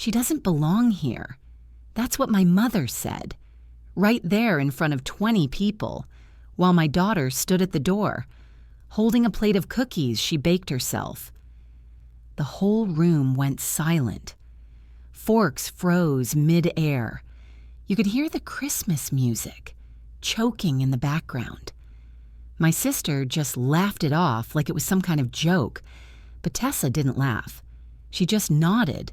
She doesn't belong here. That's what my mother said, right there in front of 20 people, while my daughter stood at the door, holding a plate of cookies she baked herself. The whole room went silent. Forks froze mid-air. You could hear the Christmas music, choking in the background. My sister just laughed it off like it was some kind of joke, but Tessa didn't laugh. She just nodded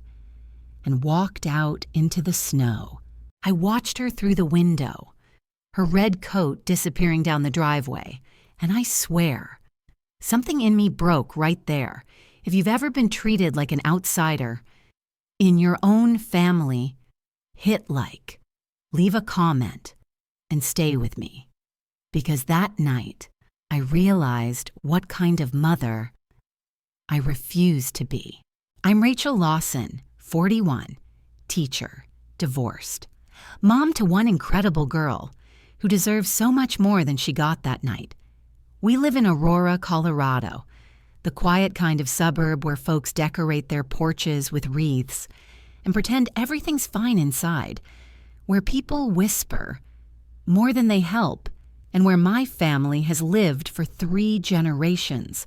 and walked out into the snow. I watched her through the window, her red coat disappearing down the driveway, and I swear, something in me broke right there. If you've ever been treated like an outsider, in your own family, hit like, leave a comment, and stay with me. Because that night, I realized what kind of mother I refused to be. I'm Rachel Lawson, 41, teacher, divorced, mom to one incredible girl who deserves so much more than she got that night. We live in Aurora, Colorado, the quiet kind of suburb where folks decorate their porches with wreaths and pretend everything's fine inside, where people whisper more than they help, and where my family has lived for 3 generations,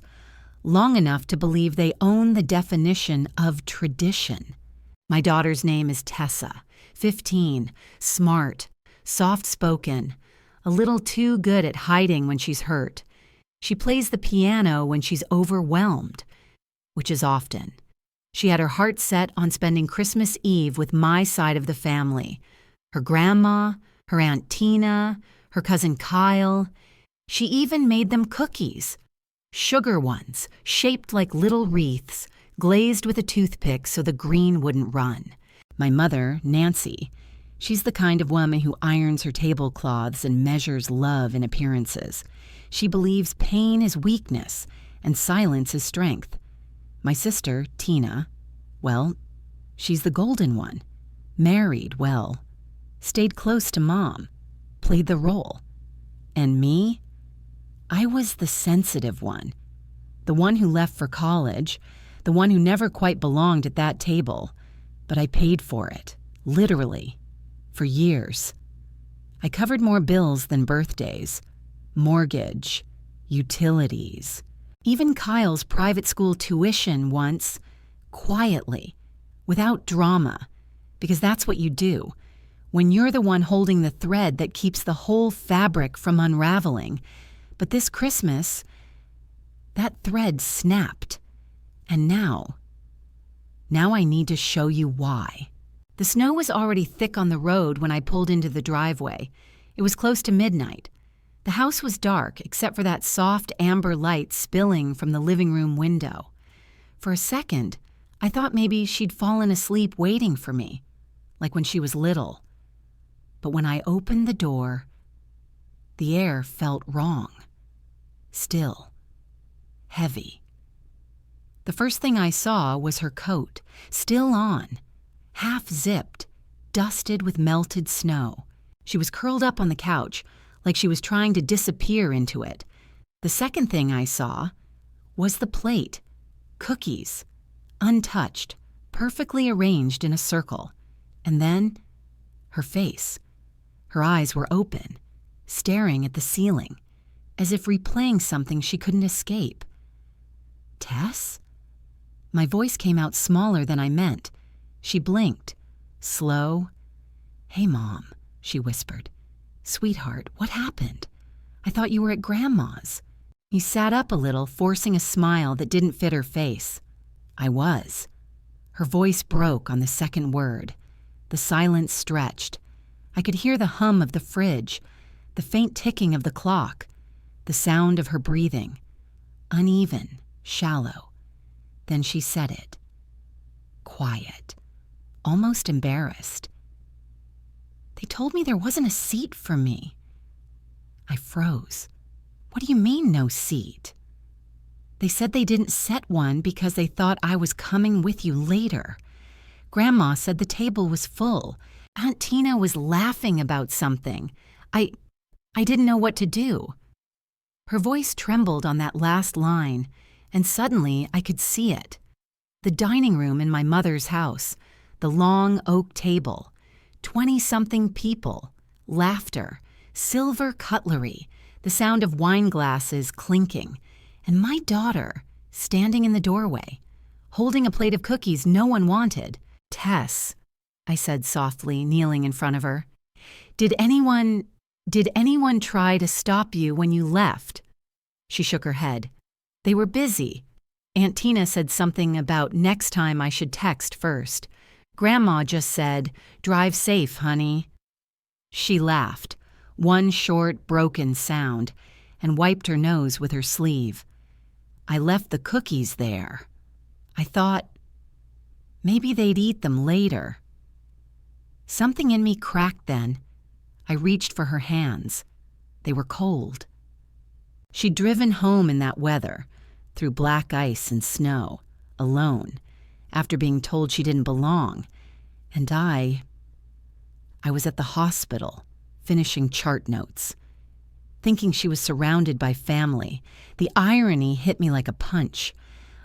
long enough to believe they own the definition of tradition. My daughter's name is Tessa, 15, smart, soft-spoken, a little too good at hiding when she's hurt. She plays the piano when she's overwhelmed, which is often. She had her heart set on spending Christmas Eve with my side of the family, her grandma, her Aunt Tina, her cousin Kyle. She even made them cookies, sugar ones, shaped like little wreaths, glazed with a toothpick so the green wouldn't run. My mother, Nancy, she's the kind of woman who irons her tablecloths and measures love in appearances. She believes pain is weakness and silence is strength. My sister, Tina, well, she's the golden one. Married well, stayed close to mom, played the role. And me? I was the sensitive one, the one who left for college, the one who never quite belonged at that table, but I paid for it, literally, for years. I covered more bills than birthdays, mortgage, utilities, even Kyle's private school tuition once, quietly, without drama, because that's what you do. When you're the one holding the thread that keeps the whole fabric from unraveling. But this Christmas, that thread snapped. And now I need to show you why. The snow was already thick on the road when I pulled into the driveway. It was close to midnight. The house was dark except for that soft amber light spilling from the living room window. For a second, I thought maybe she'd fallen asleep waiting for me, like when she was little. But when I opened the door, the air felt wrong. Still. Heavy. The first thing I saw was her coat, still on, half-zipped, dusted with melted snow. She was curled up on the couch, like she was trying to disappear into it. The second thing I saw was the plate, cookies, untouched, perfectly arranged in a circle. And then, her face. Her eyes were open, staring at the ceiling, as if replaying something she couldn't escape. Tess? My voice came out smaller than I meant. She blinked, slow. "Hey, Mom," she whispered. "Sweetheart, what happened? I thought you were at Grandma's." He sat up a little, forcing a smile that didn't fit her face. I was. Her voice broke on the second word. The silence stretched. I could hear the hum of the fridge, the faint ticking of the clock, the sound of her breathing. Uneven, shallow. Then she said it. Quiet. Almost embarrassed. "They told me there wasn't a seat for me." I froze. "What do you mean, no seat?" "They said they didn't set one because they thought I was coming with you later. Grandma said the table was full. Aunt Tina was laughing about something. I didn't know what to do." Her voice trembled on that last line, and suddenly I could see it. The dining room in my mother's house, the long oak table, 20-something people, laughter, silver cutlery, the sound of wine glasses clinking, and my daughter standing in the doorway, holding a plate of cookies no one wanted. "Tess," I said softly, kneeling in front of her, Did anyone try to stop you when you left?" She shook her head. "They were busy. Aunt Tina said something about next time I should text first. Grandma just said, 'Drive safe, honey.'" She laughed, one short, broken sound, and wiped her nose with her sleeve. "I left the cookies there. I thought maybe they'd eat them later." Something in me cracked then. I reached for her hands. They were cold. She'd driven home in that weather, through black ice and snow, alone, after being told she didn't belong, and I was at the hospital, finishing chart notes, thinking she was surrounded by family. The irony hit me like a punch.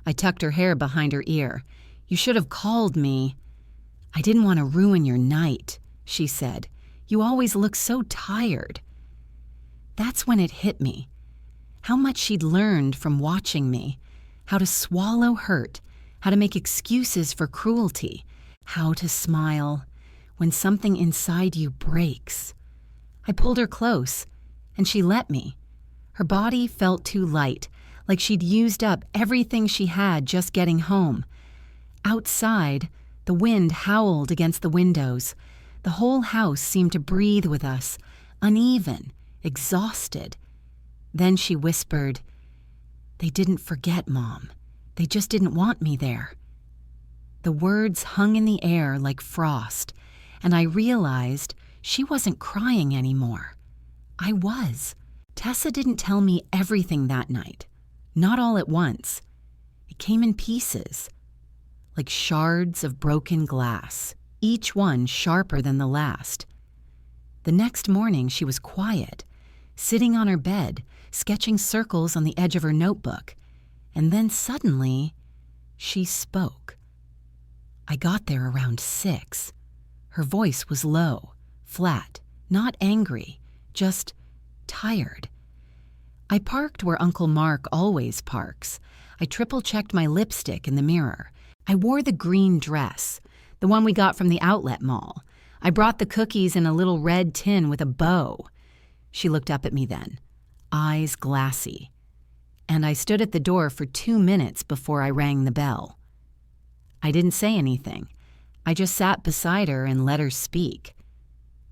I tucked her hair behind her ear. "You should have called me." "I didn't want to ruin your night," she said. "You always look so tired." That's when it hit me. How much she'd learned from watching me. How to swallow hurt. How to make excuses for cruelty. How to smile when something inside you breaks. I pulled her close, and she let me. Her body felt too light, like she'd used up everything she had just getting home. Outside, the wind howled against the windows. The whole house seemed to breathe with us, uneven, exhausted. Then she whispered, "They didn't forget, Mom. They just didn't want me there." The words hung in the air like frost, and I realized she wasn't crying anymore. I was. Tessa didn't tell me everything that night, not all at once. It came in pieces, like shards of broken glass, each one sharper than the last. The next morning she was quiet, sitting on her bed, sketching circles on the edge of her notebook, and then suddenly she spoke. I got there around 6. Her voice was low, flat, not angry, just tired. I parked where Uncle Mark always parks. I triple-checked my lipstick in the mirror. I wore the green dress, the one we got from the outlet mall. I brought the cookies in a little red tin with a bow. She looked up at me then, eyes glassy. And I stood at the door for 2 minutes before I rang the bell. I didn't say anything. I just sat beside her and let her speak.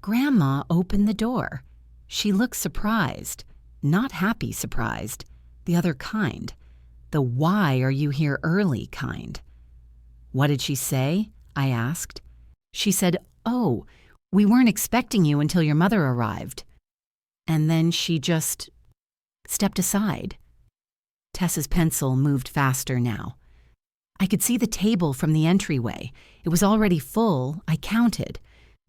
Grandma opened the door. She looked surprised, not happy surprised, the other kind, the "why are you here early" kind. "What did she say?" I asked. She said, "Oh, we weren't expecting you until your mother arrived." And then she just stepped aside. Tessa's pencil moved faster now. I could see the table from the entryway. It was already full, I counted.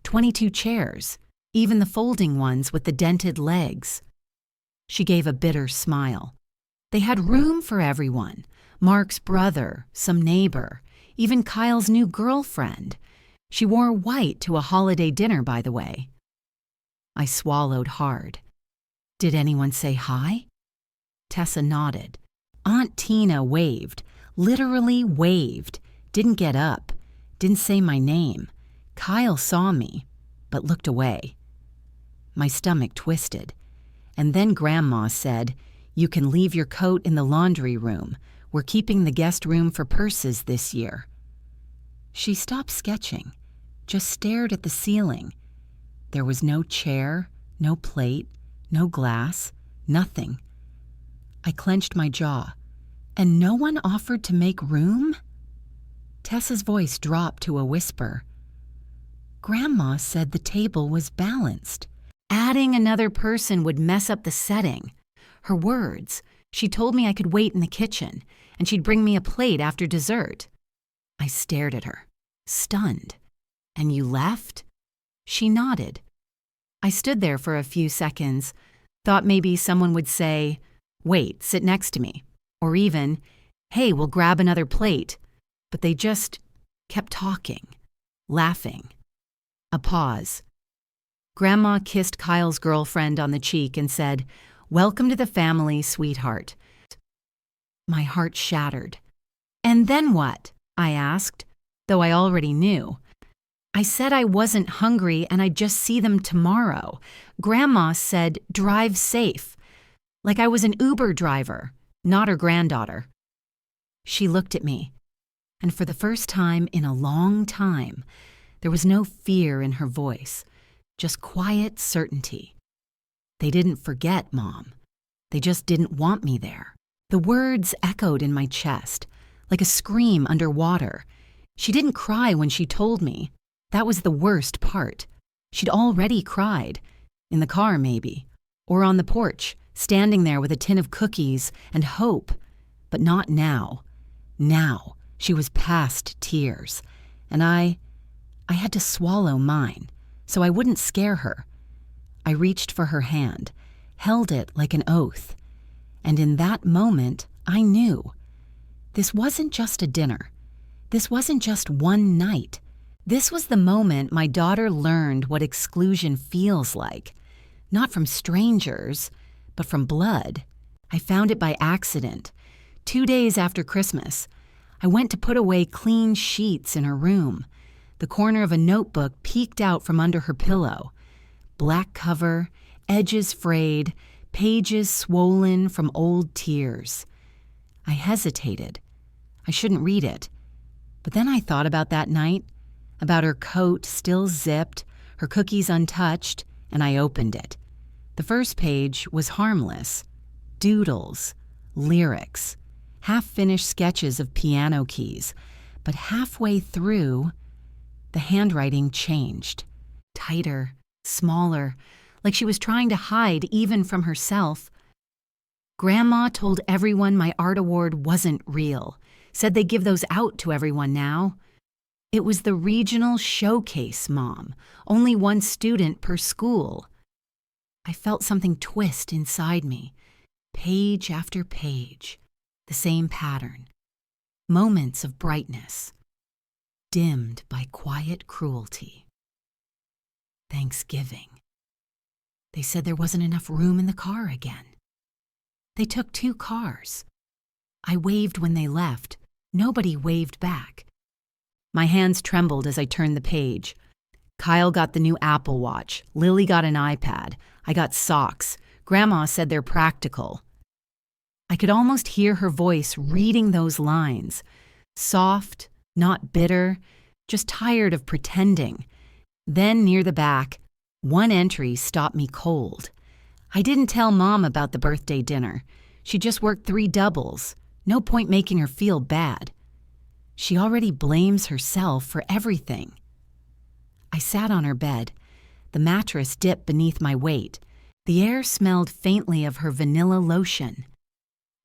22 chairs, even the folding ones with the dented legs. She gave a bitter smile. They had room for everyone. Mark's brother, some neighbor, even Kyle's new girlfriend. She wore white to a holiday dinner, by the way. I swallowed hard. "Did anyone say hi?" Tessa nodded. Aunt Tina waved, literally waved, didn't get up, didn't say my name. Kyle saw me, but looked away. My stomach twisted. And then Grandma said, "You can leave your coat in the laundry room. We're keeping the guest room for purses this year." She stopped sketching, just stared at the ceiling. There was no chair, no plate, no glass, nothing. I clenched my jaw. And no one offered to make room? Tessa's voice dropped to a whisper. Grandma said the table was balanced. Adding another person would mess up the setting. Her words. She told me I could wait in the kitchen, and she'd bring me a plate after dessert. I stared at her, stunned. "And you left?" She nodded. I stood there for a few seconds, thought maybe someone would say, "Wait, sit next to me," or even, "Hey, we'll grab another plate," but they just kept talking. laughing. A pause. Grandma kissed Kyle's girlfriend on the cheek and said, "Welcome to the family, sweetheart." My heart shattered. "And then what?" I asked, though I already knew. I said I wasn't hungry and I'd just see them tomorrow. Grandma said, "Drive safe," like I was an Uber driver, not her granddaughter. She looked at me, and for the first time in a long time, there was no fear in her voice, just quiet certainty. They didn't forget, Mom. They just didn't want me there. The words echoed in my chest, like a scream underwater. She didn't cry when she told me. That was the worst part. She'd already cried. In the car, maybe. Or on the porch, standing there with a tin of cookies and hope. But not now. Now, she was past tears. And I had to swallow mine, so I wouldn't scare her. I reached for her hand, held it like an oath. And in that moment, I knew. This wasn't just a dinner. This wasn't just one night. This was the moment my daughter learned what exclusion feels like. Not from strangers, but from blood. I found it by accident. 2 days after Christmas, I went to put away clean sheets in her room. The corner of a notebook peeked out from under her pillow. Black cover, edges frayed, pages swollen from old tears. I hesitated. I shouldn't read it. But then I thought about that night, about her coat still zipped, her cookies untouched, and I opened it. The first page was harmless. Doodles, lyrics, half-finished sketches of piano keys. But halfway through, the handwriting changed. Tighter, smaller, like she was trying to hide even from herself. Grandma told everyone my art award wasn't real, said they give those out to everyone now. It was the regional showcase, Mom, only one student per school. I felt something twist inside me, page after page, the same pattern. Moments of brightness, dimmed by quiet cruelty. Thanksgiving. They said there wasn't enough room in the car again. They took 2 cars. I waved when they left. Nobody waved back. My hands trembled as I turned the page. Kyle got the new Apple Watch. Lily got an iPad. I got socks. Grandma said they're practical. I could almost hear her voice reading those lines. Soft, not bitter, just tired of pretending. Then near the back, one entry stopped me cold. I didn't tell Mom about the birthday dinner. She just worked 3 doubles. No point making her feel bad. She already blames herself for everything. I sat on her bed. The mattress dipped beneath my weight. The air smelled faintly of her vanilla lotion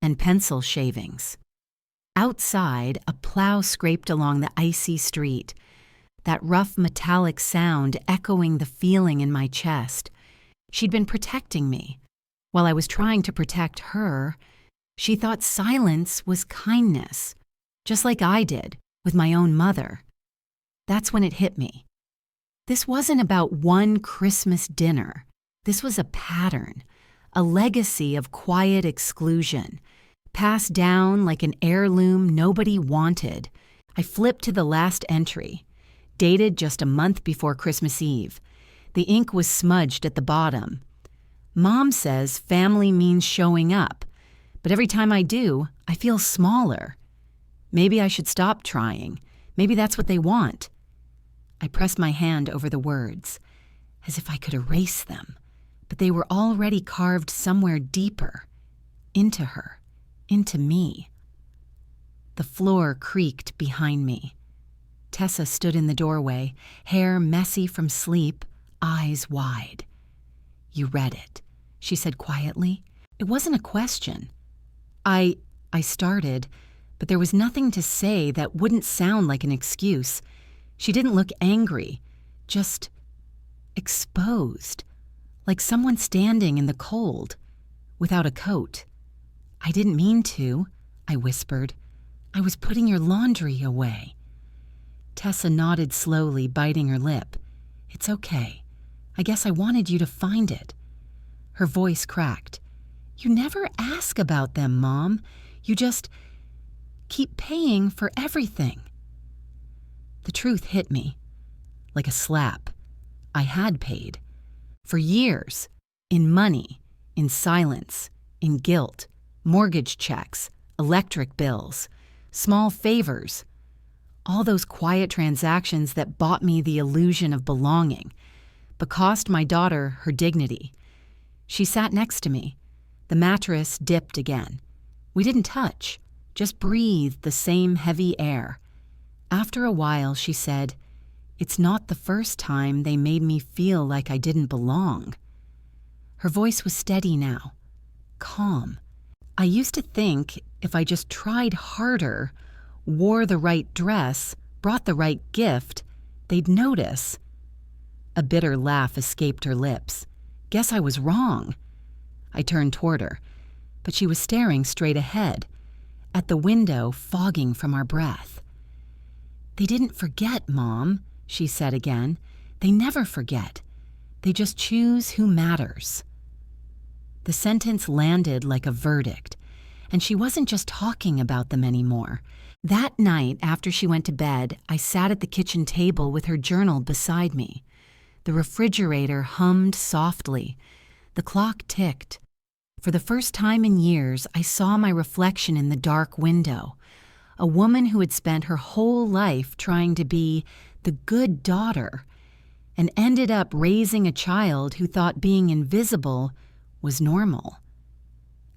and pencil shavings. Outside, a plow scraped along the icy street, that rough metallic sound echoing the feeling in my chest. She'd been protecting me. While I was trying to protect her, she thought silence was kindness, just like I did with my own mother. That's when it hit me. This wasn't about one Christmas dinner. This was a pattern, a legacy of quiet exclusion, passed down like an heirloom nobody wanted. I flipped to the last entry, dated just a month before Christmas Eve. The ink was smudged at the bottom. Mom says family means showing up, but every time I do, I feel smaller. Maybe I should stop trying. Maybe that's what they want. I pressed my hand over the words, as if I could erase them, but they were already carved somewhere deeper, into her, into me. The floor creaked behind me. Tessa stood in the doorway, hair messy from sleep, eyes wide. "You read it," she said quietly. It wasn't a question. I started, but there was nothing to say that wouldn't sound like an excuse. She didn't look angry, just exposed, like someone standing in the cold, without a coat. "I didn't mean to," I whispered. "I was putting your laundry away." Tessa nodded slowly, biting her lip. "It's okay. I guess I wanted you to find it." Her voice cracked. "You never ask about them, Mom. You just keep paying for everything." The truth hit me like a slap. I had paid. For years. In money, in silence, in guilt, mortgage checks, electric bills, small favors. All those quiet transactions that bought me the illusion of belonging, but cost my daughter her dignity. She sat next to me. The mattress dipped again. We didn't touch, just breathed the same heavy air. After a while, she said, "It's not the first time they made me feel like I didn't belong." Her voice was steady now, calm. I used to think if I just tried harder, wore the right dress, brought the right gift, they'd notice. A bitter laugh escaped her lips. Guess I was wrong. I turned toward her, but she was staring straight ahead, at the window, fogging from our breath. "They didn't forget, Mom," she said again. "They never forget. They just choose who matters." The sentence landed like a verdict, and she wasn't just talking about them anymore. That night, after she went to bed, I sat at the kitchen table with her journal beside me. The refrigerator hummed softly. The clock ticked. For the first time in years, I saw my reflection in the dark window. A woman who had spent her whole life trying to be the good daughter and ended up raising a child who thought being invisible was normal.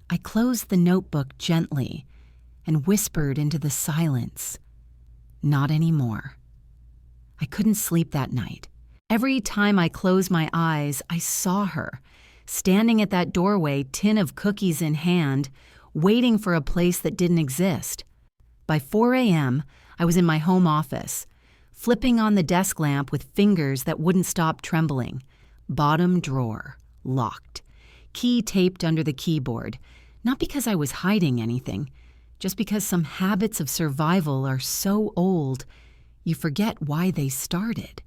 I closed the notebook gently and whispered into the silence, "Not anymore." I couldn't sleep that night. Every time I closed my eyes, I saw her, standing at that doorway, tin of cookies in hand, waiting for a place that didn't exist. By 4 a.m., I was in my home office, flipping on the desk lamp with fingers that wouldn't stop trembling. Bottom drawer, locked. Key taped under the keyboard, not because I was hiding anything, just because some habits of survival are so old, you forget why they started.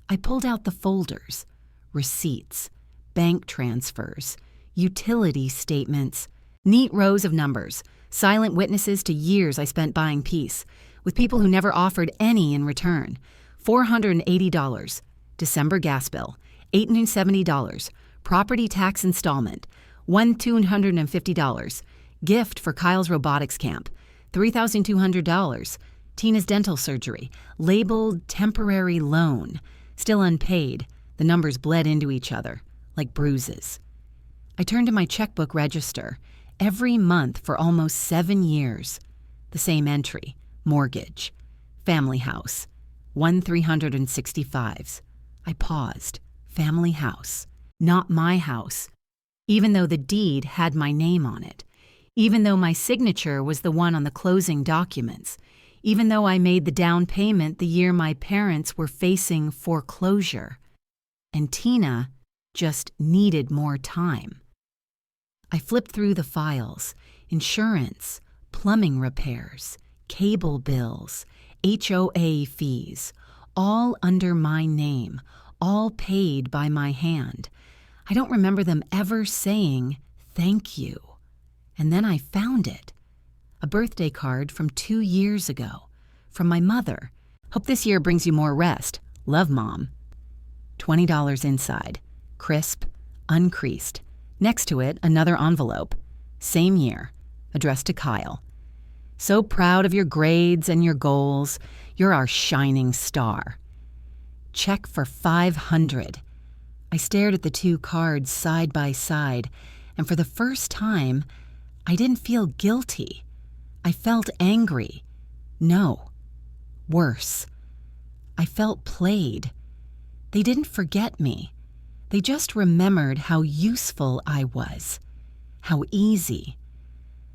I pulled out the folders, receipts, bank transfers, utility statements, neat rows of numbers, silent witnesses to years I spent buying peace, with people who never offered any in return. $480, December gas bill, $870, property tax installment, $1,250, gift for Kyle's robotics camp, $3,200, Tina's dental surgery, labeled temporary loan, still unpaid. The numbers bled into each other, like bruises. I turned to my checkbook register. Every month for almost 7 years. The same entry, mortgage, family house, 1,365s. I paused. Family house, not my house. Even though the deed had my name on it. Even though my signature was the one on the closing documents. Even though I made the down payment the year my parents were facing foreclosure. And Tina just needed more time. I flipped through the files, insurance, plumbing repairs, cable bills, HOA fees, all under my name, all paid by my hand. I don't remember them ever saying, "Thank you." And then I found it. A birthday card from 2 years ago, from my mother. "Hope this year brings you more rest. Love, Mom." $20 inside, crisp, uncreased. Next to it, another envelope. Same year, addressed to Kyle. "So proud of your grades and your goals. You're our shining star." Check for $500. I stared at the 2 cards side by side, and for the first time, I didn't feel guilty. I felt angry. No, worse. I felt played. They didn't forget me. They just remembered how useful I was, how easy,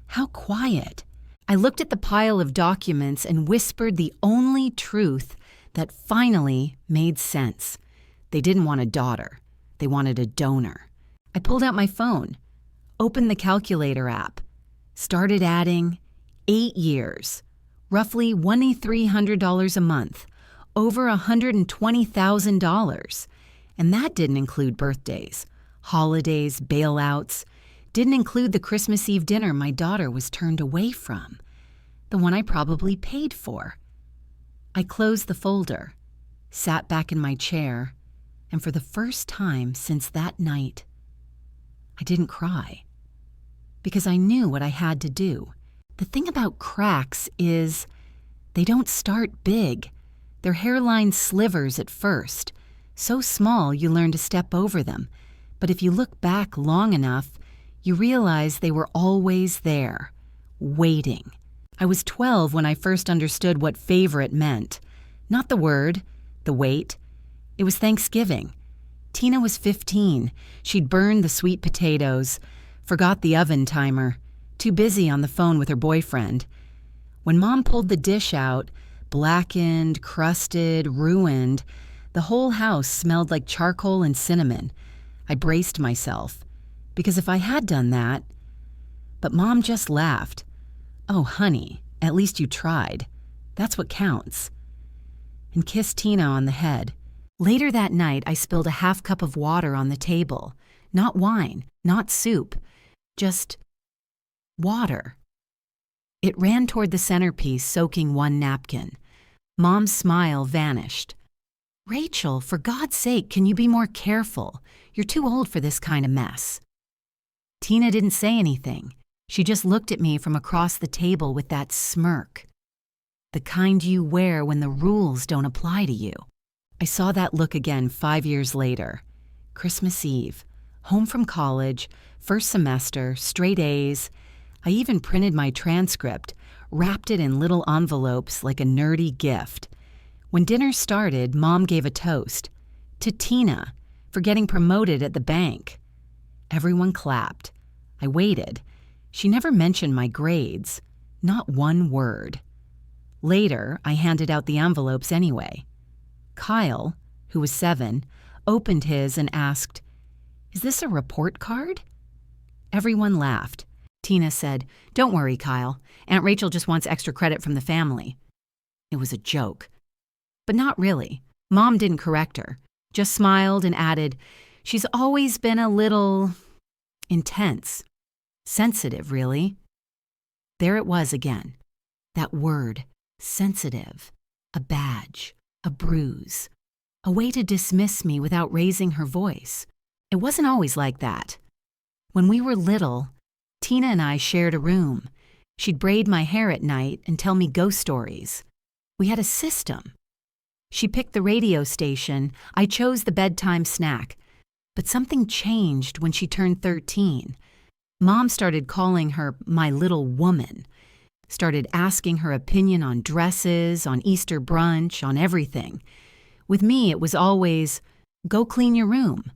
how quiet. I looked at the pile of documents and whispered the only truth that finally made sense. They didn't want a daughter. They wanted a donor. I pulled out my phone, opened the calculator app, started adding 8 years, roughly $2,300 a month, over $120,000. And that didn't include birthdays, holidays, bailouts. Didn't include the Christmas Eve dinner my daughter was turned away from, the one I probably paid for. I closed the folder, sat back in my chair, and for the first time since that night, I didn't cry. Because I knew what I had to do. The thing about cracks is they don't start big. They're hairline slivers at first, so small you learn to step over them. But if you look back long enough, you realize they were always there, waiting. I was 12 when I first understood what favorite meant. Not the word, the wait. It was Thanksgiving. Tina was 15. She'd burned the sweet potatoes, forgot the oven timer, too busy on the phone with her boyfriend. When Mom pulled the dish out, blackened, crusted, ruined, the whole house smelled like charcoal and cinnamon. I braced myself, because if I had done that... But Mom just laughed. "Oh, honey, at least you tried. That's what counts." And kissed Tina on the head. Later that night, I spilled a half cup of water on the table. Not wine, not soup, just water. It ran toward the centerpiece, soaking one napkin. Mom's smile vanished. "Rachel, for God's sake, can you be more careful? You're too old for this kind of mess." Tina didn't say anything. She just looked at me from across the table with that smirk. The kind you wear when the rules don't apply to you. I saw that look again 5 years later. Christmas Eve, home from college, first semester, straight A's. I even printed my transcript, wrapped it in little envelopes like a nerdy gift. When dinner started, Mom gave a toast. To Tina, for getting promoted at the bank. Everyone clapped. I waited. She never mentioned my grades. Not one word. Later, I handed out the envelopes anyway. Kyle, who was 7, opened his and asked, "Is this a report card?" Everyone laughed. Tina said, "Don't worry, Kyle. Aunt Rachel just wants extra credit from the family." It was a joke. But not really. Mom didn't correct her, just smiled and added, "She's always been a little intense. Sensitive, really." There it was again. That word, sensitive. A badge, a bruise. A way to dismiss me without raising her voice. It wasn't always like that. When we were little, Tina and I shared a room. She'd braid my hair at night and tell me ghost stories. We had a system. She picked the radio station, I chose the bedtime snack. But something changed when she turned 13. Mom started calling her my little woman. Started asking her opinion on dresses, on Easter brunch, on everything. With me, it was always, "Go clean your room."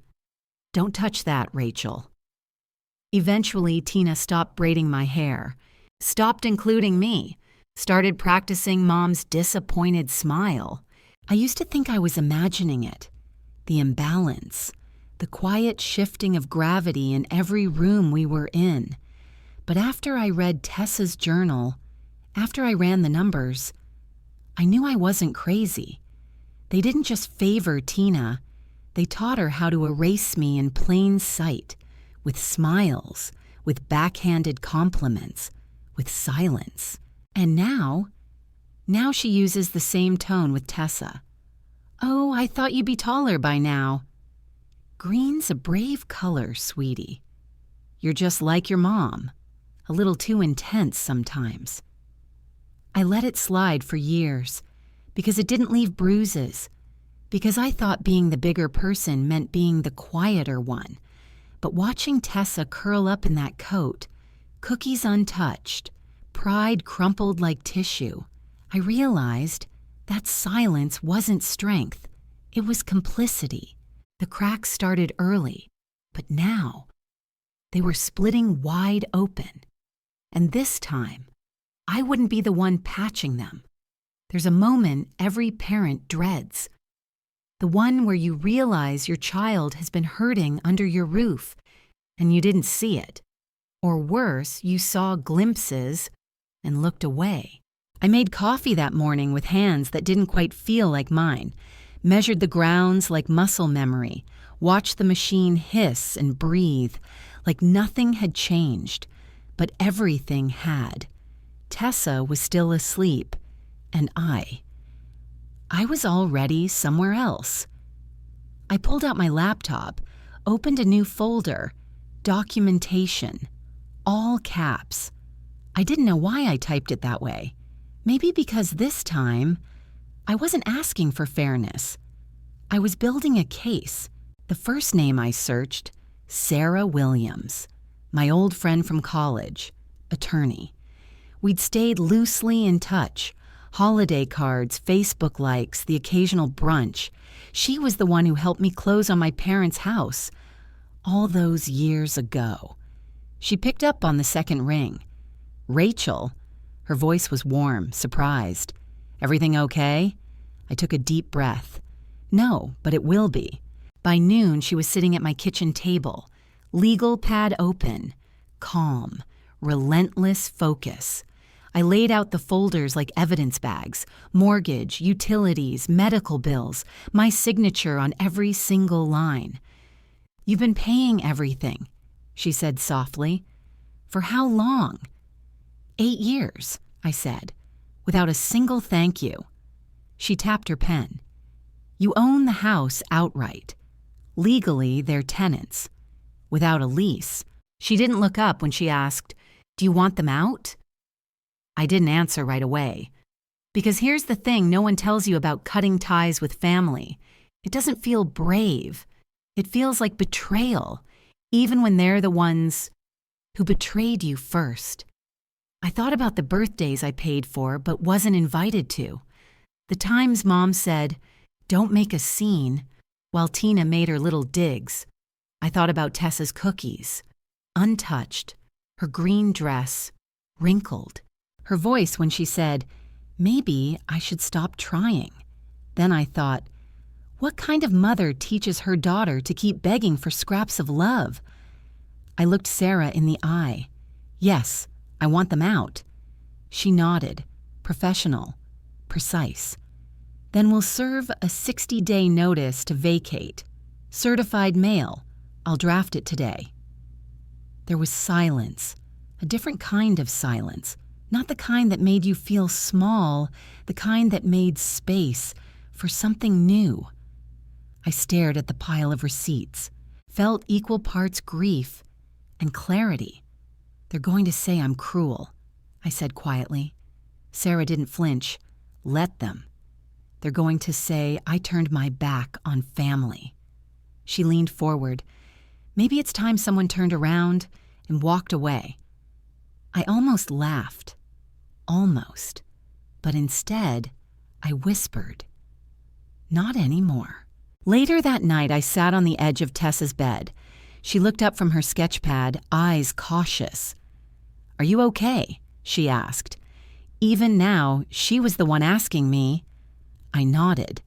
"Don't touch that, Rachel." Eventually, Tina stopped braiding my hair, stopped including me, started practicing Mom's disappointed smile. I used to think I was imagining it. The imbalance, the quiet shifting of gravity in every room we were in. But after I read Tessa's journal, after I ran the numbers, I knew I wasn't crazy. They didn't just favor Tina. They taught her how to erase me in plain sight, with smiles, with backhanded compliments, with silence. And now she uses the same tone with Tessa. "Oh, I thought you'd be taller by now." Green's a brave color, sweetie. You're just like your mom, a little too intense sometimes. I let it slide for years, because it didn't leave bruises, because I thought being the bigger person meant being the quieter one. But watching Tessa curl up in that coat, cookies untouched, pride crumpled like tissue, I realized that silence wasn't strength. It was complicity. The cracks started early, but now they were splitting wide open. And this time, I wouldn't be the one patching them. There's a moment every parent dreads. The one where you realize your child has been hurting under your roof, and you didn't see it. Or worse, you saw glimpses and looked away. I made coffee that morning with hands that didn't quite feel like mine, measured the grounds like muscle memory, watched the machine hiss and breathe like nothing had changed, but everything had. Tessa was still asleep, and I was already somewhere else. I pulled out my laptop, opened a new folder, documentation, all caps. I didn't know why I typed it that way. Maybe because this time, I wasn't asking for fairness. I was building a case. The first name I searched, Sarah Williams, my old friend from college, attorney. We'd stayed loosely in touch, holiday cards, Facebook likes, the occasional brunch. She was the one who helped me close on my parents' house all those years ago. She picked up on the second ring. Rachel. Her voice was warm, surprised. Everything okay? I took a deep breath. No, but it will be. By noon, she was sitting at my kitchen table, legal pad open, calm, relentless focus. I laid out the folders like evidence bags, mortgage, utilities, medical bills, my signature on every single line. "You've been paying everything," she said softly. "For how long?" 8 years, I said, without a single thank you. She tapped her pen. "You own the house outright. Legally, they're tenants. Without a lease." She didn't look up when she asked, "Do you want them out?" I didn't answer right away. Because here's the thing no one tells you about cutting ties with family. It doesn't feel brave. It feels like betrayal, even when they're the ones who betrayed you first. I thought about the birthdays I paid for but wasn't invited to. The times Mom said, "Don't make a scene," while Tina made her little digs. I thought about Tessa's cookies, untouched, her green dress, wrinkled, her voice when she said, "Maybe I should stop trying." Then I thought, what kind of mother teaches her daughter to keep begging for scraps of love? I looked Sarah in the eye. "Yes, I want them out." She nodded, professional, precise. "Then we'll serve a 60-day notice to vacate. Certified mail. I'll draft it today." There was silence, a different kind of silence, not the kind that made you feel small, the kind that made space for something new. I stared at the pile of receipts, felt equal parts grief and clarity. "They're going to say I'm cruel," I said quietly. Sarah didn't flinch. "Let them. They're going to say I turned my back on family." She leaned forward. Maybe it's time someone turned around and walked away. I almost laughed. Almost. But instead, I whispered, "Not anymore." Later that night, I sat on the edge of Tessa's bed. She looked up from her sketch pad, eyes cautious. "Are you okay?" she asked. Even now, she was the one asking me. I nodded.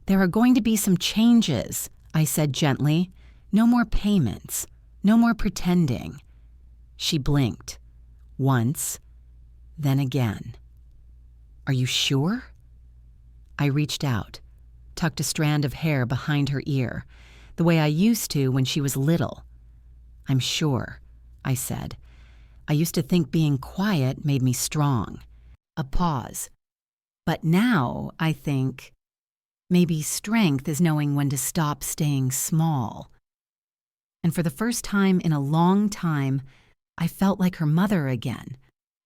"There are going to be some changes," I said gently. "No more payments. No more pretending." She blinked. Once, then again. "Are you sure?" I reached out, tucked a strand of hair behind her ear, the way I used to when she was little. "I'm sure," I said. I used to think being quiet made me strong. A pause. But now I think maybe strength is knowing when to stop staying small. And for the first time in a long time, I felt like her mother again.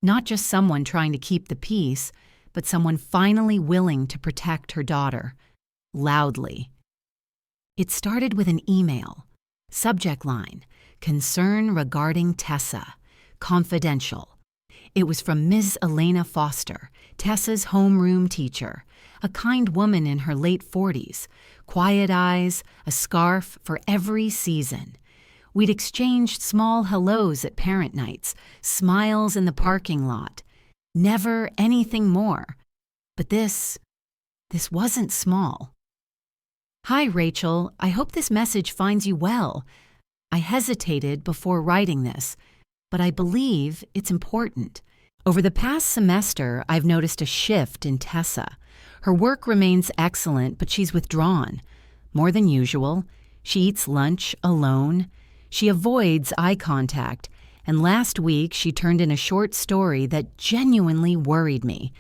Not just someone trying to keep the peace, but someone finally willing to protect her daughter. Loudly. It started with an email. Subject line, "Concern regarding Tessa. Confidential." It was from Ms. Elena Foster, Tessa's homeroom teacher, a kind woman in her late 40s, quiet eyes, a scarf for every season. We'd exchanged small hellos at parent nights, smiles in the parking lot. Never anything more. But this wasn't small. "Hi, Rachel. I hope this message finds you well. I hesitated before writing this, but I believe it's important. Over the past semester, I've noticed a shift in Tessa. Her work remains excellent, but she's withdrawn. More than usual, she eats lunch alone. She avoids eye contact. And last week, she turned in a short story that genuinely worried me.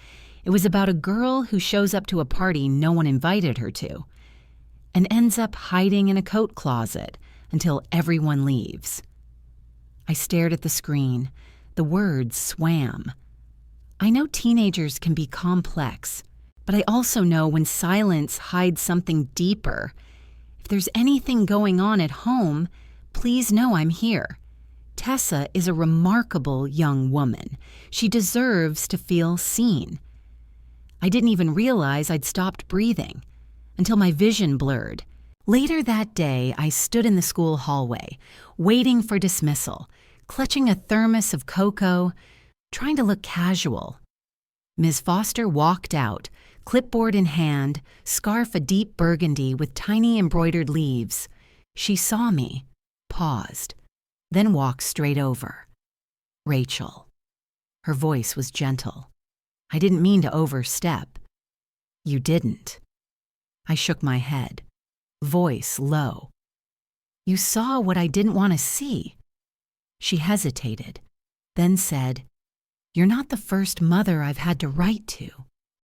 It was about a girl who shows up to a party no one invited her to and ends up hiding in a coat closet until everyone leaves. I stared at the screen. The words swam. I know teenagers can be complex, but I also know when silence hides something deeper. If there's anything going on at home, please know I'm here. Tessa is a remarkable young woman. She deserves to feel seen. I didn't even realize I'd stopped breathing until my vision blurred. Later that day, I stood in the school hallway, waiting for dismissal, clutching a thermos of cocoa, trying to look casual. Ms. Foster walked out, clipboard in hand, scarf a deep burgundy with tiny embroidered leaves. She saw me, paused, then walked straight over. Rachel. Her voice was gentle. I didn't mean to overstep. You didn't. I shook my head, voice low. You saw what I didn't want to see. She hesitated, then said, You're not the first mother I've had to write to.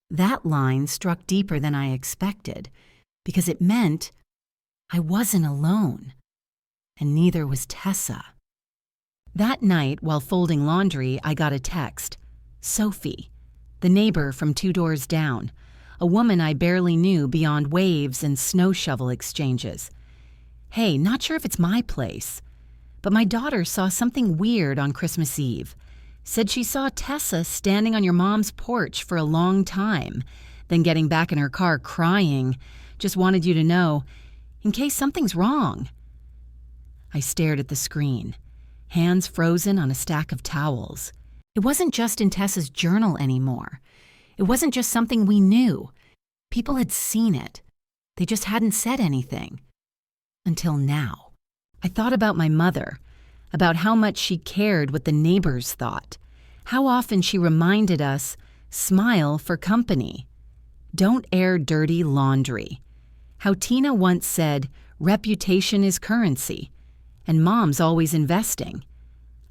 That line struck deeper than I expected, because it meant I wasn't alone, and neither was Tessa. That night, while folding laundry, I got a text. Sophie, the neighbor from 2 doors down, a woman I barely knew beyond waves and snow shovel exchanges. Hey, not sure if it's my place, but my daughter saw something weird on Christmas Eve. Said she saw Tessa standing on your mom's porch for a long time, then getting back in her car crying. Just wanted you to know, in case something's wrong. I stared at the screen, hands frozen on a stack of towels. It wasn't just in Tessa's journal anymore. It wasn't just something we knew. People had seen it. They just hadn't said anything. Until now. I thought about my mother, about how much she cared what the neighbors thought, how often she reminded us, smile for company. Don't air dirty laundry. How Tina once said, reputation is currency, and mom's always investing.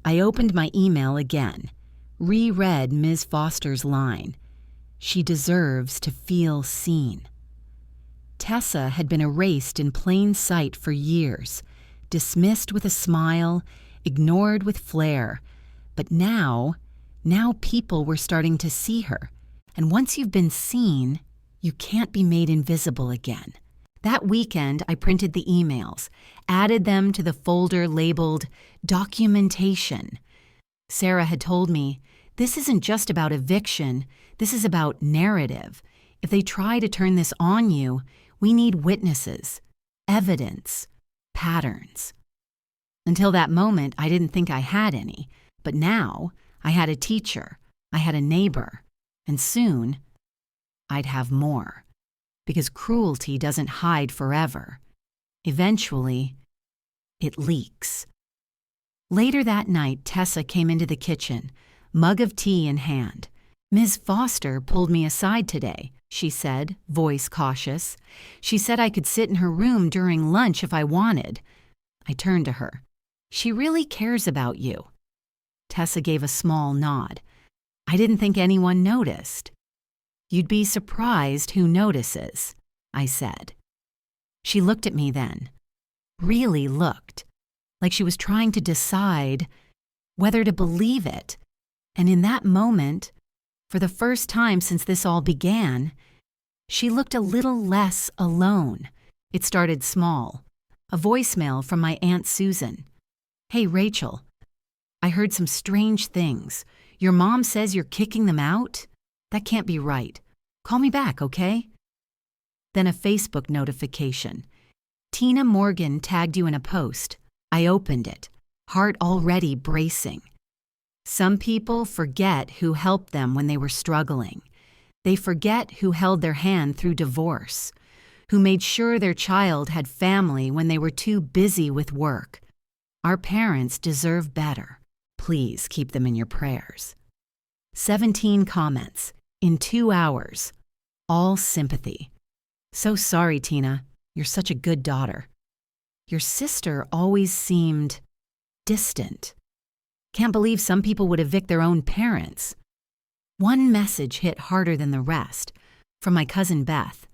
I opened my email again, reread Ms. Foster's line. She deserves to feel seen. Tessa had been erased in plain sight for years, dismissed with a smile, ignored with flair. But now people were starting to see her. And once you've been seen, you can't be made invisible again. That weekend, I printed the emails, added them to the folder labeled documentation. Sarah had told me, this isn't just about eviction, this is about narrative. If they try to turn this on you, we need witnesses, evidence, patterns. Until that moment, I didn't think I had any, but now I had a teacher, I had a neighbor, and soon I'd have more. Because cruelty doesn't hide forever. Eventually, it leaks. Later that night, Tessa came into the kitchen, mug of tea in hand. Ms. Foster pulled me aside today, she said, voice cautious. She said I could sit in her room during lunch if I wanted. I turned to her. She really cares about you. Tessa gave a small nod. I didn't think anyone noticed. You'd be surprised who notices, I said. She looked at me then, really looked, like she was trying to decide whether to believe it. And in that moment, for the first time since this all began, she looked a little less alone. It started small, a voicemail from my Aunt Susan. Hey, Rachel, I heard some strange things. Your mom says you're kicking them out? That can't be right. Call me back, okay? Then a Facebook notification. Tina Morgan tagged you in a post. I opened it, heart already bracing. Some people forget who helped them when they were struggling. They forget who held their hand through divorce, who made sure their child had family when they were too busy with work. Our parents deserve better. Please keep them in your prayers. 17 comments in 2 hours, all sympathy. So sorry, Tina. You're such a good daughter. Your sister always seemed distant. Can't believe some people would evict their own parents. One message hit harder than the rest, from my cousin Beth.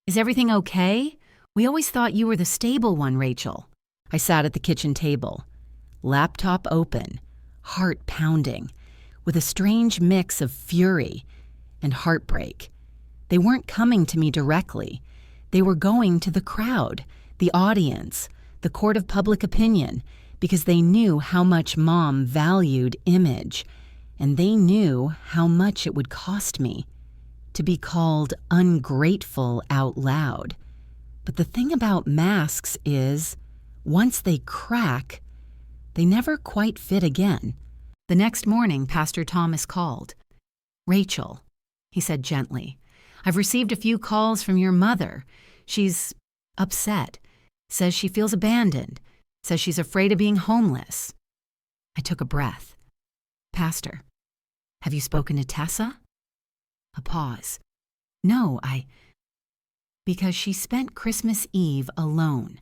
Is everything okay? We always thought you were the stable one, Rachel. I sat at the kitchen table, laptop open, heart pounding, with a strange mix of fury and heartbreak. They weren't coming to me directly. They were going to the crowd, the audience, the court of public opinion, because they knew how much Mom valued image, and they knew how much it would cost me to be called ungrateful out loud. But the thing about masks is, once they crack, they never quite fit again. The next morning, Pastor Thomas called. "Rachel," he said gently, "I've received a few calls from your mother. She's upset, says she feels abandoned, says she's afraid of being homeless." I took a breath. "Pastor, have you spoken to Tessa?" A pause. "No, because she spent Christmas Eve alone,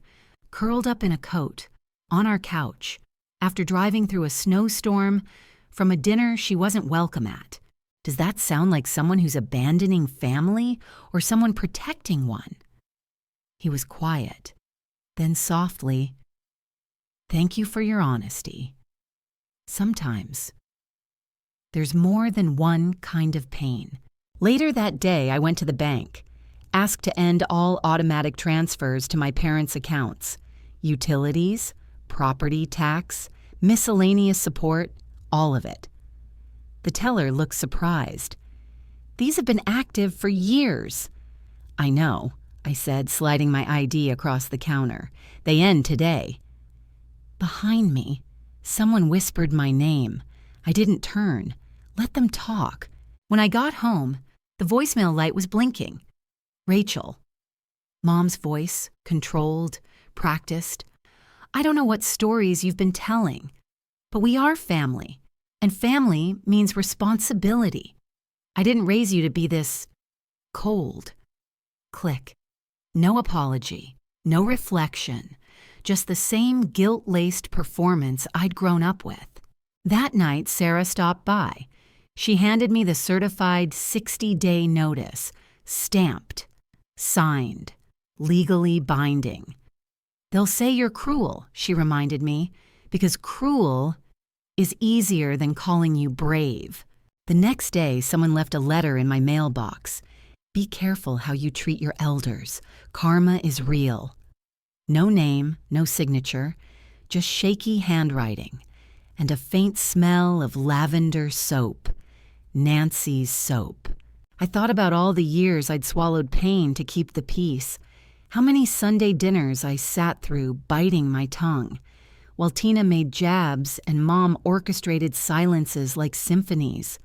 curled up in a coat, on our couch, after driving through a snowstorm from a dinner she wasn't welcome at. Does that sound like someone who's abandoning family or someone protecting one?" He was quiet. Then softly, "Thank you for your honesty. Sometimes there's more than one kind of pain." Later that day, I went to the bank, asked to end all automatic transfers to my parents' accounts, utilities, property tax, miscellaneous support, all of it. The teller looked surprised. "These have been active for years." "I know," I said, sliding my ID across the counter. "They end today." Behind me, someone whispered my name. I didn't turn. Let them talk. When I got home, the voicemail light was blinking. "Rachel." Mom's voice, controlled, practiced. "I don't know what stories you've been telling, but we are family, and family means responsibility. I didn't raise you to be this cold." Click. No apology, no reflection, just the same guilt-laced performance I'd grown up with. That night, Sarah stopped by. She handed me the certified 60-day notice, stamped, signed, legally binding. "They'll say you're cruel," she reminded me, "because cruel is easier than calling you brave." The next day, someone left a letter in my mailbox. "Be careful how you treat your elders. Karma is real." No name, no signature, just shaky handwriting and a faint smell of lavender soap. Nancy's soap. I thought about all the years I'd swallowed pain to keep the peace, how many Sunday dinners I sat through biting my tongue, while Tina made jabs and Mom orchestrated silences like symphonies.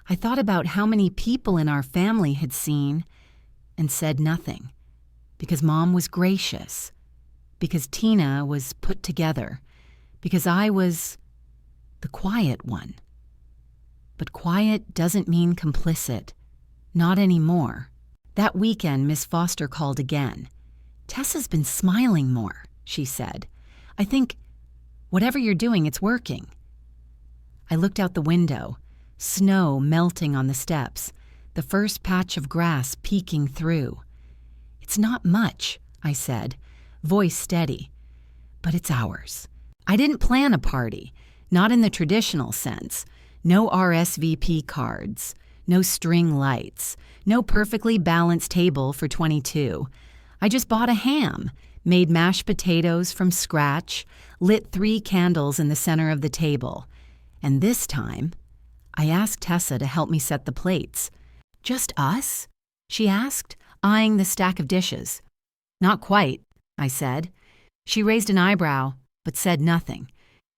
I thought about how many people in our family had seen and said nothing, because Mom was gracious, because Tina was put together, because I was the quiet one. But quiet doesn't mean complicit. Not anymore. That weekend, Miss Foster called again. "Tessa's been smiling more," she said. "I think, whatever you're doing, it's working." I looked out the window, snow melting on the steps, the first patch of grass peeking through. "It's not much," I said, voice steady, "but it's ours. I didn't plan a party, not in the traditional sense. No RSVP cards, no string lights, no perfectly balanced table for 22. I just bought a ham, made mashed potatoes from scratch, lit 3 candles in the center of the table. And this time, I asked Tessa to help me set the plates. "Just us?" she asked, eyeing the stack of dishes. "Not quite," I said. She raised an eyebrow, but said nothing,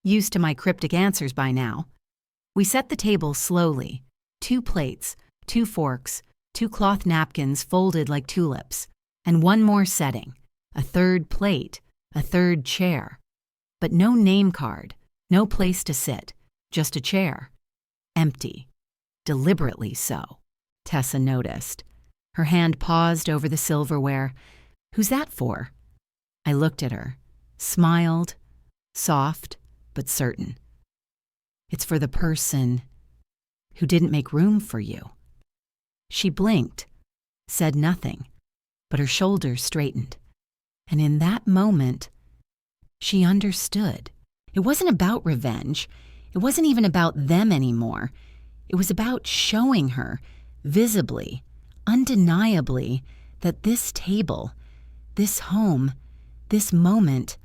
used to my cryptic answers by now. We set the table slowly, 2 plates, 2 forks, 2 cloth napkins folded like tulips, and one more setting, a 3rd plate, a 3rd chair. But no name card, no place to sit, just a chair. Empty. Deliberately so. Tessa noticed. Her hand paused over the silverware. Who's that for? I looked at her, smiled, soft but certain. It's for the person who didn't make room for you. She blinked, said nothing, but her shoulders straightened. And in that moment, she understood. It wasn't about revenge. It wasn't even about them anymore. It was about showing her, visibly, undeniably, that this table, this home, this moment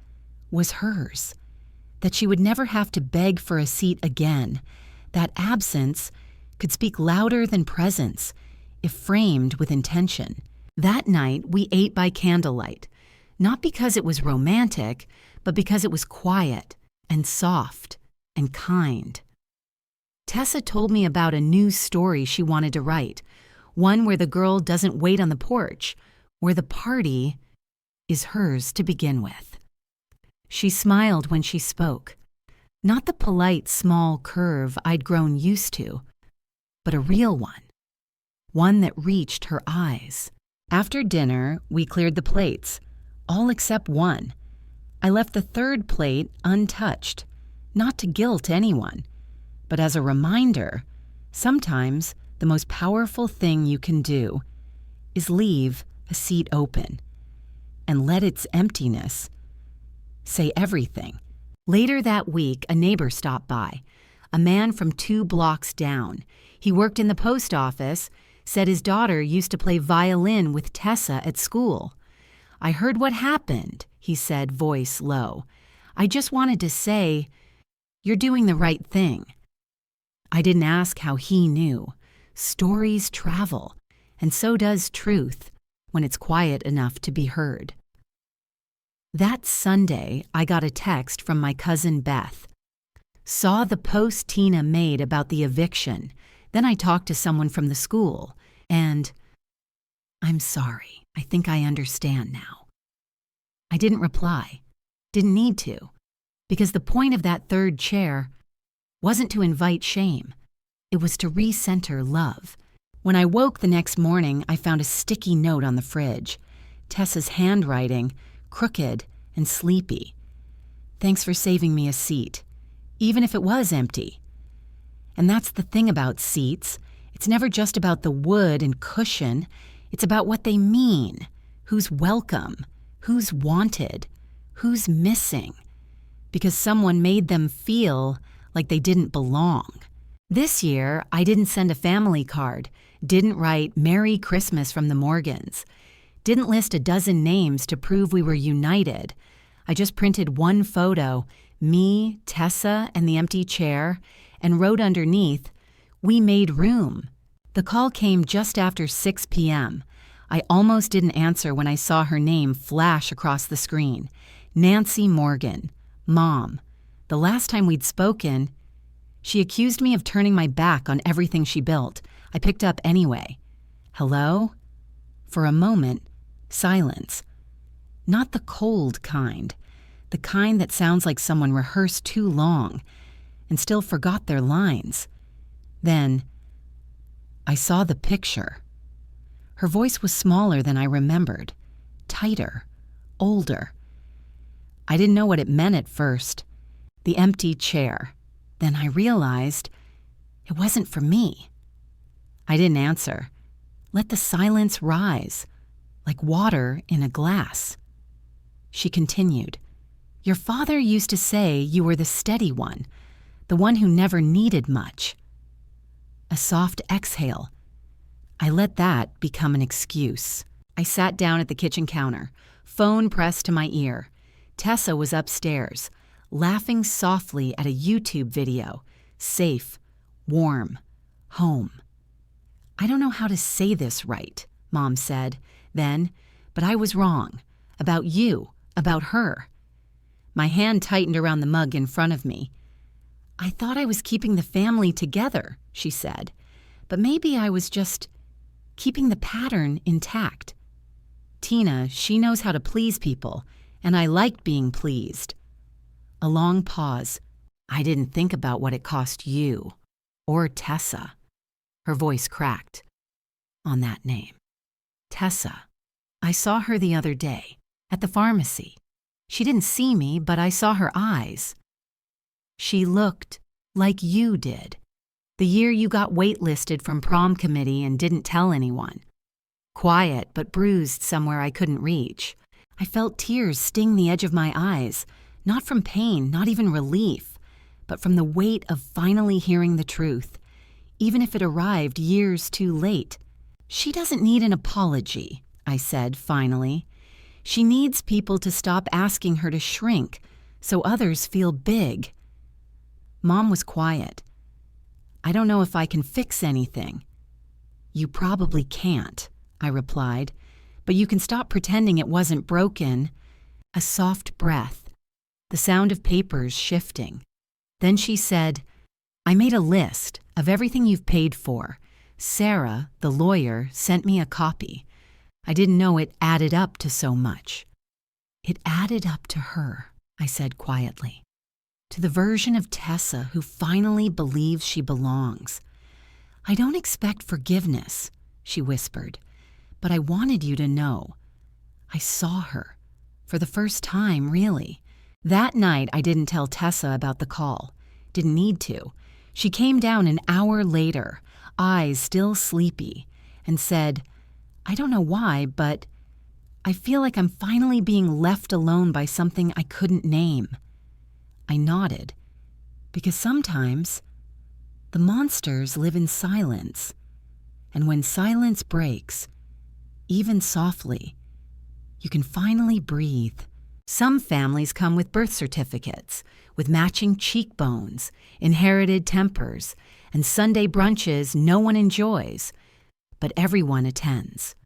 was hers. That she would never have to beg for a seat again. That absence could speak louder than presence, if framed with intention. That night, we ate by candlelight, not because it was romantic, but because it was quiet and soft and kind. Tessa told me about a new story she wanted to write, one where the girl doesn't wait on the porch, where the party is hers to begin with. She smiled when she spoke, not the polite small curve I'd grown used to, but a real one that reached her eyes. After dinner, we cleared the plates, all except one. I left the third plate untouched, not to guilt anyone, but as a reminder, sometimes the most powerful thing you can do is leave a seat open and let its emptiness say everything. Later that week, a neighbor stopped by, a man from 2 blocks down. He worked in the post office, said his daughter used to play violin with Tessa at school. I heard what happened, he said, voice low. I just wanted to say, you're doing the right thing. I didn't ask how he knew. Stories travel, and so does truth when it's quiet enough to be heard. That Sunday, I got a text from my cousin Beth. Saw the post Tina made about the eviction. Then I talked to someone from the school, and I'm sorry, I think I understand now. I didn't reply, didn't need to, because the point of that third chair wasn't to invite shame. It was to recenter love. When I woke the next morning, I found a sticky note on the fridge. Tessa's handwriting, crooked and sleepy. Thanks for saving me a seat, even if it was empty. And that's the thing about seats. It's never just about the wood and cushion. It's about what they mean, who's welcome, who's wanted, who's missing, because someone made them feel like they didn't belong. This year, I didn't send a family card, didn't write Merry Christmas from the Morgans, didn't list a dozen names to prove we were united. I just printed one photo, me, Tessa, and the empty chair, and wrote underneath, "We made room." The call came just after 6 p.m. I almost didn't answer when I saw her name flash across the screen. Nancy Morgan, Mom. The last time we'd spoken, she accused me of turning my back on everything she built. I picked up anyway. Hello? For a moment, silence. Not the cold kind, the kind that sounds like someone rehearsed too long and still forgot their lines. Then, I saw the picture. Her voice was smaller than I remembered, tighter, older. I didn't know what it meant at first. The empty chair. Then I realized it wasn't for me. I didn't answer. Let the silence rise, like water in a glass. She continued, "Your father used to say you were the steady one, the one who never needed much." A soft exhale. I let that become an excuse. I sat down at the kitchen counter, phone pressed to my ear. Tessa was upstairs, laughing softly at a YouTube video. Safe, warm, home. I don't know how to say this right, Mom said then, but I was wrong. About you, about her. My hand tightened around the mug in front of me. I thought I was keeping the family together, she said, but maybe I was just keeping the pattern intact. Tina, she knows how to please people, and I liked being pleased. A long pause. I didn't think about what it cost you, or Tessa. Her voice cracked. On that name. Tessa. I saw her the other day, at the pharmacy. She didn't see me, but I saw her eyes. She looked like you did, the year you got waitlisted from prom committee and didn't tell anyone. Quiet, but bruised somewhere I couldn't reach. I felt tears sting the edge of my eyes, not from pain, not even relief, but from the weight of finally hearing the truth, even if it arrived years too late. She doesn't need an apology, I said finally. She needs people to stop asking her to shrink so others feel big. Mom was quiet. I don't know if I can fix anything. You probably can't, I replied, but you can stop pretending it wasn't broken. A soft breath, the sound of papers shifting. Then she said, I made a list of everything you've paid for. Sarah, the lawyer, sent me a copy. I didn't know it added up to so much. It added up to her, I said quietly. To the version of Tessa who finally believes she belongs. I don't expect forgiveness, she whispered, but I wanted you to know. I saw her. For the first time, really. That night, I didn't tell Tessa about the call. Didn't need to. She came down an hour later, eyes still sleepy, and said, I don't know why, but I feel like I'm finally being left alone by something I couldn't name. I nodded, because sometimes the monsters live in silence, and when silence breaks, even softly, you can finally breathe. Some families come with birth certificates, with matching cheekbones, inherited tempers, and Sunday brunches no one enjoys, but everyone attends.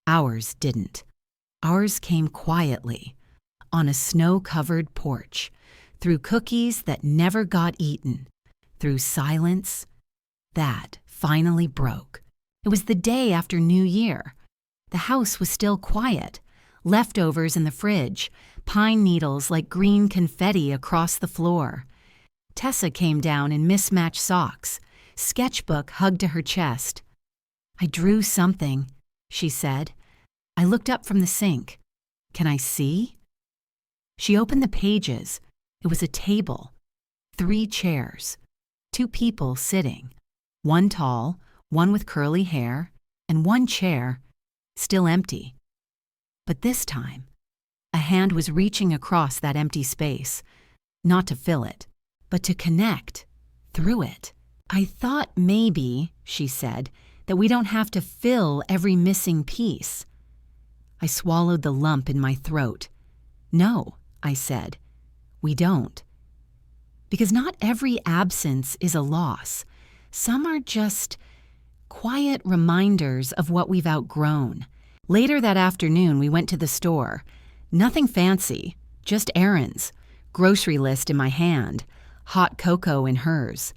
Ours didn't. Ours came quietly, on a snow-covered porch, through cookies that never got eaten, through silence that finally broke. It was the day after New Year. The house was still quiet, leftovers in the fridge, pine needles like green confetti across the floor. Tessa came down in mismatched socks, sketchbook hugged to her chest. I drew something, she said. I looked up from the sink. Can I see? She opened the pages. It was a table, 3 chairs, 2 people sitting, one tall, one with curly hair, and one chair, still empty. But this time, a hand was reaching across that empty space, not to fill it, but to connect through it. I thought maybe, she said, that we don't have to fill every missing piece. I swallowed the lump in my throat. No, I said. We don't. Because not every absence is a loss. Some are just quiet reminders of what we've outgrown. Later that afternoon, we went to the store. Nothing fancy, just errands. Grocery list in my hand, hot cocoa in hers.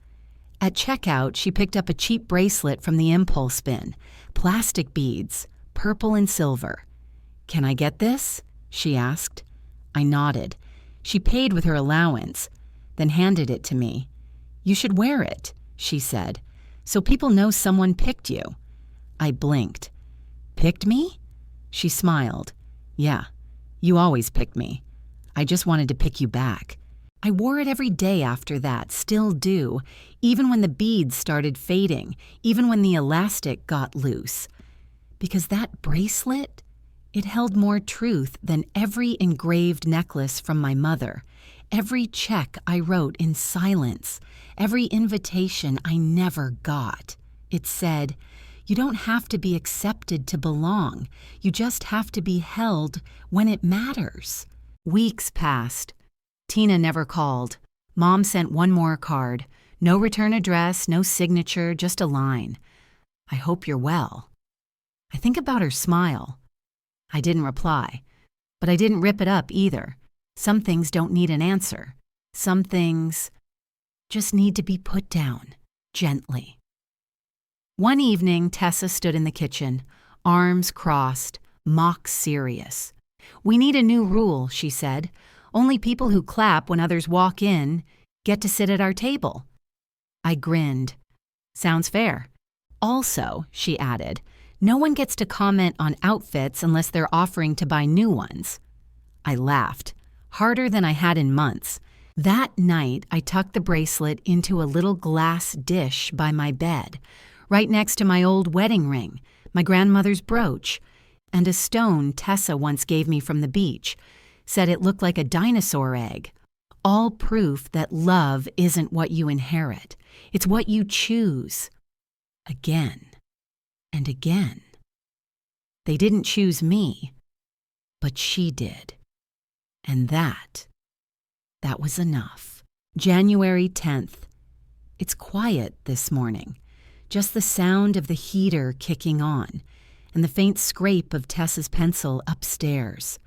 At checkout, she picked up a cheap bracelet from the impulse bin, plastic beads, purple and silver. Can I get this? She asked. I nodded. She paid with her allowance, then handed it to me. You should wear it, she said, so people know someone picked you. I blinked. Picked me? She smiled. Yeah, you always pick me. I just wanted to pick you back. I wore it every day after that, still do, even when the beads started fading, even when the elastic got loose. Because that bracelet, it held more truth than every engraved necklace from my mother, every check I wrote in silence, every invitation I never got. It said, you don't have to be accepted to belong. You just have to be held when it matters. Weeks passed. Tina never called. Mom sent one more card. No return address, no signature, just a line. I hope you're well. I think about her smile. I didn't reply, but I didn't rip it up either. Some things don't need an answer. Some things just need to be put down, gently. One evening, Tessa stood in the kitchen, arms crossed, mock serious. We need a new rule, she said. Only people who clap when others walk in get to sit at our table. I grinned. Sounds fair. Also, she added, no one gets to comment on outfits unless they're offering to buy new ones. I laughed, harder than I had in months. That night, I tucked the bracelet into a little glass dish by my bed, right next to my old wedding ring, my grandmother's brooch, and a stone Tessa once gave me from the beach, said it looked like a dinosaur egg. All proof that love isn't what you inherit. It's what you choose. Again and again. They didn't choose me, but she did. And that was enough. January 10th. It's quiet this morning. Just the sound of the heater kicking on and the faint scrape of Tessa's pencil upstairs.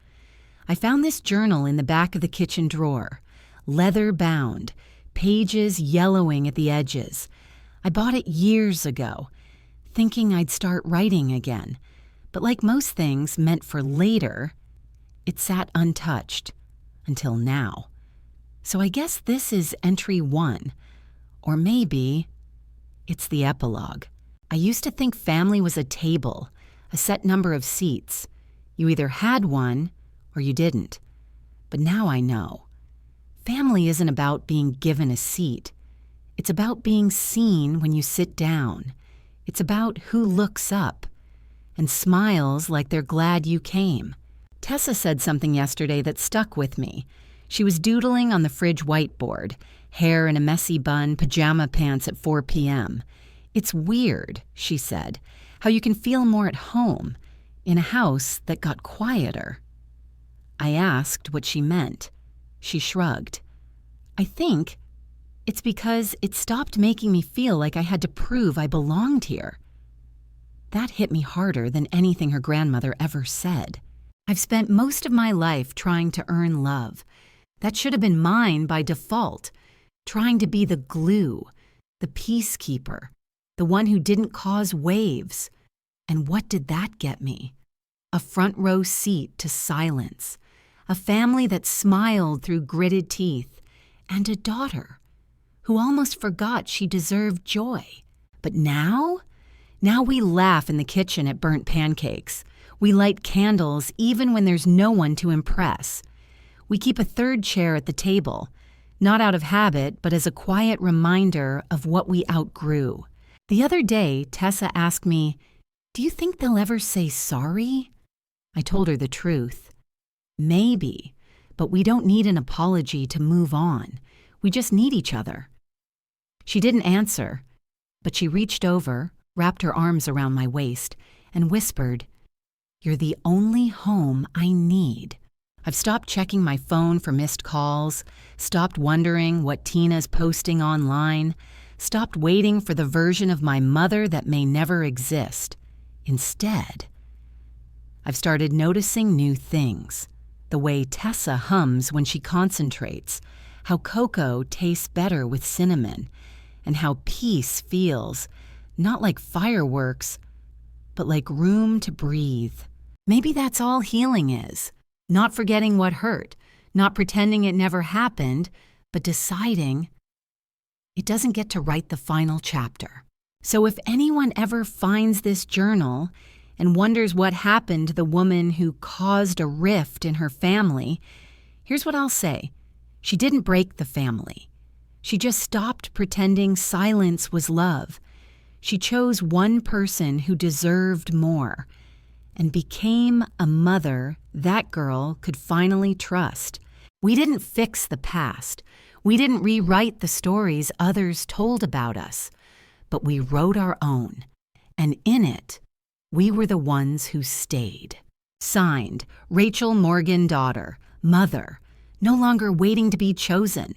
I found this journal in the back of the kitchen drawer, leather-bound, pages yellowing at the edges. I bought it years ago, thinking I'd start writing again. But like most things meant for later, it sat untouched until now. So I guess this is entry 1. Or maybe it's the epilogue. I used to think family was a table, a set number of seats. You either had one or you didn't. But now I know. Family isn't about being given a seat. It's about being seen when you sit down. It's about who looks up and smiles like they're glad you came. Tessa said something yesterday that stuck with me. She was doodling on the fridge whiteboard, hair in a messy bun, pajama pants at 4 p.m. It's weird, she said, how you can feel more at home in a house that got quieter. I asked what she meant. She shrugged. I think it's because it stopped making me feel like I had to prove I belonged here. That hit me harder than anything her grandmother ever said. I've spent most of my life trying to earn love. That should have been mine by default, trying to be the glue, the peacekeeper, the one who didn't cause waves. And what did that get me? A front row seat to silence, a family that smiled through gritted teeth, and a daughter who almost forgot she deserved joy. But now we laugh in the kitchen at burnt pancakes. We light candles even when there's no one to impress. We keep a third chair at the table, not out of habit, but as a quiet reminder of what we outgrew. The other day, Tessa asked me, "Do you think they'll ever say sorry?" I told her the truth. Maybe, but we don't need an apology to move on. We just need each other. She didn't answer, but she reached over, wrapped her arms around my waist, and whispered, "You're the only home I need." I've stopped checking my phone for missed calls, stopped wondering what Tina's posting online, stopped waiting for the version of my mother that may never exist. Instead, I've started noticing new things. The way Tessa hums when she concentrates, how cocoa tastes better with cinnamon, and how peace feels, not like fireworks, but like room to breathe. Maybe that's all healing is. Not forgetting what hurt, not pretending it never happened, but deciding it doesn't get to write the final chapter. So if anyone ever finds this journal and wonders what happened to the woman who caused a rift in her family, here's what I'll say. She didn't break the family. She just stopped pretending silence was love. She chose one person who deserved more and became a mother that girl could finally trust. We didn't fix the past. We didn't rewrite the stories others told about us, but we wrote our own. And in it, we were the ones who stayed. Signed, Rachel Morgan, daughter, mother, no longer waiting to be chosen.